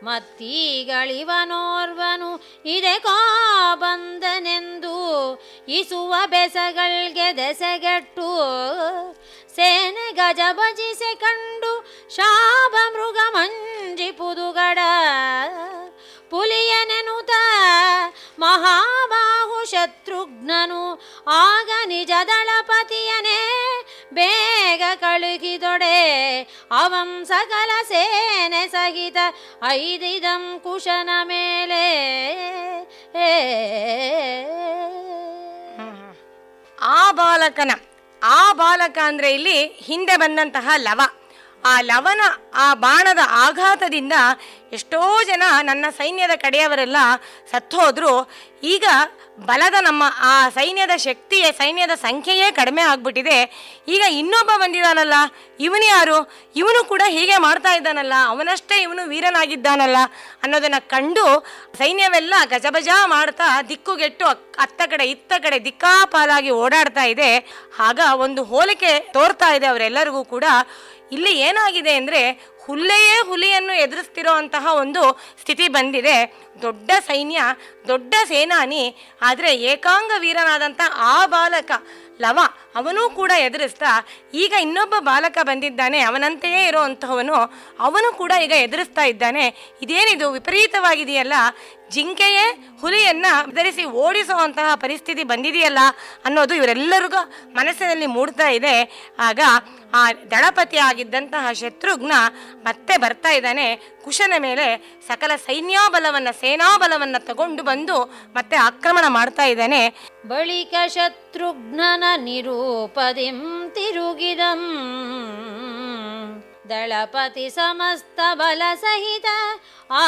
ಮತ್ತೀಗಳಿವನೋರ್ವನು ಇದೆಕೋ ಬಂದನೆಂದು ಇಸುವ ಬೆಸಗಳ್ಗೆ ದೆಸೆಗೆಟ್ಟು, ಸೇನೆ ಗಜ ಭಜಿಸೆ ಕಂಡು ಶಾಪ ಮೃಗ ಮಂಜಿ ಪುದುಗಡ, ಪುಲಿಯನೆನುತ ಮಹಾಬಾಹು ಶತ್ರುಘ್ನನು ಆಗ ನಿಜ ದಳಪತಿಯನೇ ಬೇಗ ಕಳುಹಿದೊಡೆ, ಅವಂ ಸಕಲ ಸೇನೆ ಸಹಿತ ಐದಿದಂ ಕುಶನ ಮೇಲೆ. ಆ ಬಾಲಕನ ಆ ಬಾಲಕ ಅಂದರೆ ಇಲ್ಲಿ ಹಿಂದೆ ಬಂದಂತಹ ಲವ. ಆ ಲವನ ಆ ಬಾಣದ ಆಘಾತದಿಂದ ಎಷ್ಟೋ ಜನ ನನ್ನ ಸೈನ್ಯದ ಕಡೆಯವರೆಲ್ಲ ಸತ್ತೋದ್ರು. ಈಗ ಬಲದ ನಮ್ಮ ಆ ಸೈನ್ಯದ ಶಕ್ತಿಯೇ, ಸೈನ್ಯದ ಸಂಖ್ಯೆಯೇ ಕಡಿಮೆ ಆಗ್ಬಿಟ್ಟಿದೆ. ಈಗ ಇನ್ನೊಬ್ಬ ಬಂದಿದ್ದಾನಲ್ಲ, ಇವನು ಯಾರು? ಇವನು ಕೂಡ ಹೀಗೆ ಮಾಡ್ತಾ ಇದ್ದಾನಲ್ಲ, ಅವನಷ್ಟೇ ಇವನು ವೀರನಾಗಿದ್ದಾನಲ್ಲ ಅನ್ನೋದನ್ನು ಕಂಡು ಸೈನ್ಯವೆಲ್ಲ ಗಜಬಜ ಮಾಡ್ತಾ ದಿಕ್ಕುಗೆಟ್ಟು ಅತ್ತ ಕಡೆ ಇತ್ತ ಕಡೆ ದಿಕ್ಕಾಪಾಲಾಗಿ ಓಡಾಡ್ತಾ ಇದೆ. ಆಗ ಒಂದು ಹೋಲಿಕೆ ತೋರ್ತಾ ಇದೆ ಅವರೆಲ್ಲರಿಗೂ ಕೂಡ. ಇಲ್ಲಿ ಏನಾಗಿದೆ ಅಂದರೆ ಹುಲ್ಲೆಯೇ ಹುಲಿಯನ್ನು ಎದುರಿಸ್ತಿರೋ ಅಂತಹ ಒಂದು ಸ್ಥಿತಿ ಬಂದಿದೆ. ದೊಡ್ಡ ಸೈನ್ಯ, ದೊಡ್ಡ ಸೇನಾನಿ, ಆದರೆ ಏಕಾಂಗ ವೀರನಾದಂಥ ಆ ಬಾಲಕ ಲವ ಅವನೂ ಕೂಡ ಎದುರಿಸ್ತಾ, ಈಗ ಇನ್ನೊಬ್ಬ ಬಾಲಕ ಬಂದಿದ್ದಾನೆ ಅವನಂತೆಯೇ ಇರೋವಂತಹವನು, ಅವನು ಕೂಡ ಈಗ ಎದುರಿಸ್ತಾ ಇದ್ದಾನೆ. ಇದೇನಿದು ವಿಪರೀತವಾಗಿದೆಯಲ್ಲ, ಜಿಂಕೆಯೇ ಹುಲಿಯನ್ನು ಧರಿಸಿ ಓಡಿಸುವಂತಹ ಪರಿಸ್ಥಿತಿ ಬಂದಿದೆಯಲ್ಲ ಅನ್ನೋದು ಇವರೆಲ್ಲರಿಗೂ ಮನಸ್ಸಿನಲ್ಲಿ ಮೂಡ್ತಾ ಇದೆ. ಆಗ ಆ ದಳಪತಿ ಆಗಿದ್ದಂತಹ ಶತ್ರುಘ್ನ ಮತ್ತೆ ಬರ್ತಾ ಇದ್ದಾನೆ. ಕುಶನ ಮೇಲೆ ಸಕಲ ಸೈನ್ಯಾಬಲವನ್ನು, ಸೇನಾಬಲವನ್ನು ತಗೊಂಡು ಬಂದು ಮತ್ತೆ ಆಕ್ರಮಣ ಮಾಡ್ತಾ ಇದ್ದಾನೆ. ಬಳಿಕ ಶತ್ರುಘ್ನನ ನಿರೂಪದಿಂ ತಿರುಗಿದಂ ದಳಪತಿ ಸಮಸ್ತ ಬಲ ಸಹಿತ ಆ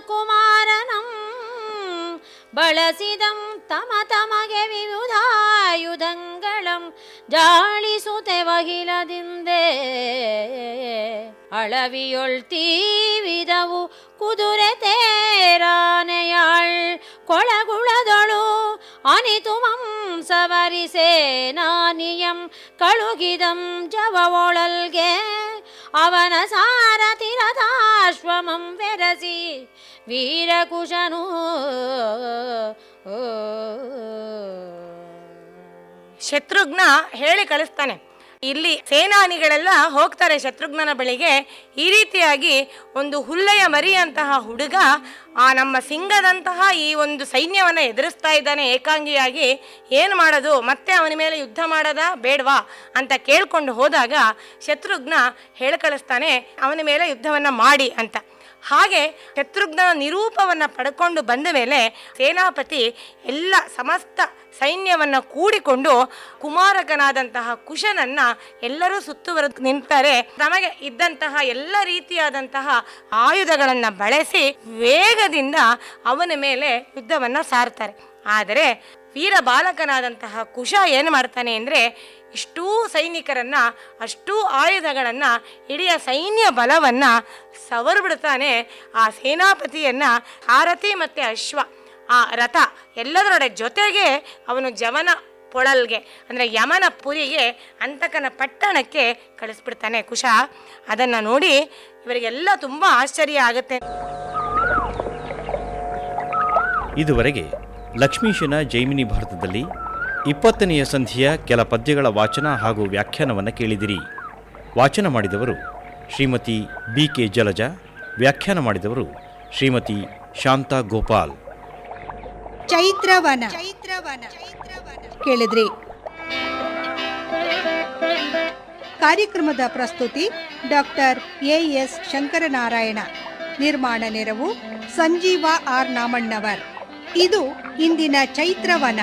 ಕುಮಾರನಂ ಬಳಸಿದಂ ತಮ ತಮಗೆ ವಿವಿಧಾಯುಧಂಗಳಂ ಜಾಳಿಸುತ್ತೆ ವಹಿಲದಿಂದೆ ಅಳವಿಯೊಳ್ತೀವಿದವು ಕುದುರೆ ತೇರಾನೆಯಾಳ್ ಕೊಳಗುಳದಳು ಅನಿತುಮಂ ಸವರಿಸೇನಾನಿಯಂ ಕಳುಗಿದಂ ಜವವೊಳಲ್ಗೆ ಅವನ ಸಾರಥಿರಥಾಶ್ವಮಂ ಬೆರಸಿ ವೀರಕುಶನು. ಶತ್ರುಘ್ನ ಹೇಳಿ ಕಳಿಸ್ತಾನೆ. ಇಲ್ಲಿ ಸೇನಾನಿಗಳೆಲ್ಲ ಹೋಗ್ತಾರೆ ಶತ್ರುಘ್ನನ ಬಳಿಗೆ. ಈ ರೀತಿಯಾಗಿ ಒಂದು ಹುಲ್ಲೆಯ ಮರಿಯಂತಹ ಹುಡುಗ ಆ ನಮ್ಮ ಸಿಂಗದಂತಹ ಈ ಒಂದು ಸೈನ್ಯವನ್ನು ಎದುರಿಸ್ತಾ ಇದ್ದಾನೆ ಏಕಾಂಗಿಯಾಗಿ. ಏನು ಮಾಡೋದು, ಮತ್ತೆ ಅವನ ಮೇಲೆ ಯುದ್ಧ ಮಾಡೋದಾ ಬೇಡವಾ ಅಂತ ಕೇಳ್ಕೊಂಡು ಹೋದಾಗ ಶತ್ರುಘ್ನ ಹೇಳಿ ಕಳಿಸ್ತಾನೆ ಅವನ ಮೇಲೆ ಯುದ್ಧವನ್ನು ಮಾಡಿ ಅಂತ. ಹಾಗೆ ಶತ್ರುಘ್ನನ ನಿರೂಪವನ್ನು ಪಡ್ಕೊಂಡು ಬಂದ ಮೇಲೆ ಸೇನಾಪತಿ ಎಲ್ಲ ಸಮಸ್ತ ಸೈನ್ಯವನ್ನು ಕೂಡಿಕೊಂಡು ಕುಮಾರಕನಾದಂತಹ ಕುಶನನ್ನು ಎಲ್ಲರೂ ಸುತ್ತುವರೆದು ನಿಂತಾರೆ. ತಮಗೆ ಇದ್ದಂತಹ ಎಲ್ಲ ರೀತಿಯಾದಂತಹ ಆಯುಧಗಳನ್ನು ಬಳಸಿ ವೇಗದಿಂದ ಅವನ ಮೇಲೆ ಯುದ್ಧವನ್ನು ಸಾರ್ತಾರೆ. ಆದರೆ ವೀರ ಬಾಲಕನಾದಂತಹ ಕುಶ ಏನು ಮಾಡ್ತಾನೆ ಅಂದರೆ ಇಷ್ಟೂ ಸೈನಿಕರನ್ನು, ಅಷ್ಟೂ ಆಯುಧಗಳನ್ನು, ಇಡೀ ಸೈನ್ಯ ಬಲವನ್ನು ಸವರ್ಬಿಡ್ತಾನೆ. ಆ ಸೇನಾಪತಿಯನ್ನು, ಸಾರಥಿ ಮತ್ತು ಅಶ್ವ, ಆ ರಥ ಎಲ್ಲದರ ಜೊತೆಗೆ ಅವನು ಜವನ ಪೊಳಲ್ಗೆ ಅಂದರೆ ಯಮನ ಪುರಿಗೆ, ಅಂತಕನ ಪಟ್ಟಣಕ್ಕೆ ಕಳಿಸ್ಬಿಡ್ತಾನೆ ಕುಶ. ಅದನ್ನು ನೋಡಿ ಇವರಿಗೆಲ್ಲ ತುಂಬ ಆಶ್ಚರ್ಯ ಆಗುತ್ತೆ. ಇದುವರೆಗೆ ಲಕ್ಷ್ಮೀಶನ ಜೈಮಿನಿ ಭಾರತದಲ್ಲಿ 20ನೆಯ ಸಂಧಿಯ ಕೆಲ ಪದ್ಯಗಳ ವಾಚನ ಹಾಗೂ ವ್ಯಾಖ್ಯಾನವನ್ನು ಕೇಳಿದಿರಿ. ವಾಚನ ಮಾಡಿದವರು ಶ್ರೀಮತಿ BK ಜಲಜಾ, ವ್ಯಾಖ್ಯಾನ ಮಾಡಿದವರು ಶ್ರೀಮತಿ ಶಾಂತಾ ಗೋಪಾಲ್. ಚೈತ್ರವನ ಕೇಳಿದ್ರಿ. ಕಾರ್ಯಕ್ರಮದ ಪ್ರಸ್ತುತಿ ಡಾಕ್ಟರ್ AS ಶಂಕರನಾರಾಯಣ. ನಿರ್ಮಾಣ ನೆರವು ಸಂಜೀವ R ನಾಮಣ್ಣವರ್. ಇದು ಇಂದಿನ ಚೈತ್ರವನ.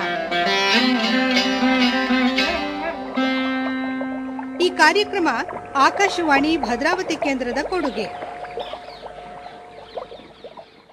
ಈ ಕಾರ್ಯಕ್ರಮ ಆಕಾಶವಾಣಿ ಭದ್ರಾವತಿ ಕೇಂದ್ರದ ಕೊಡುಗೆ.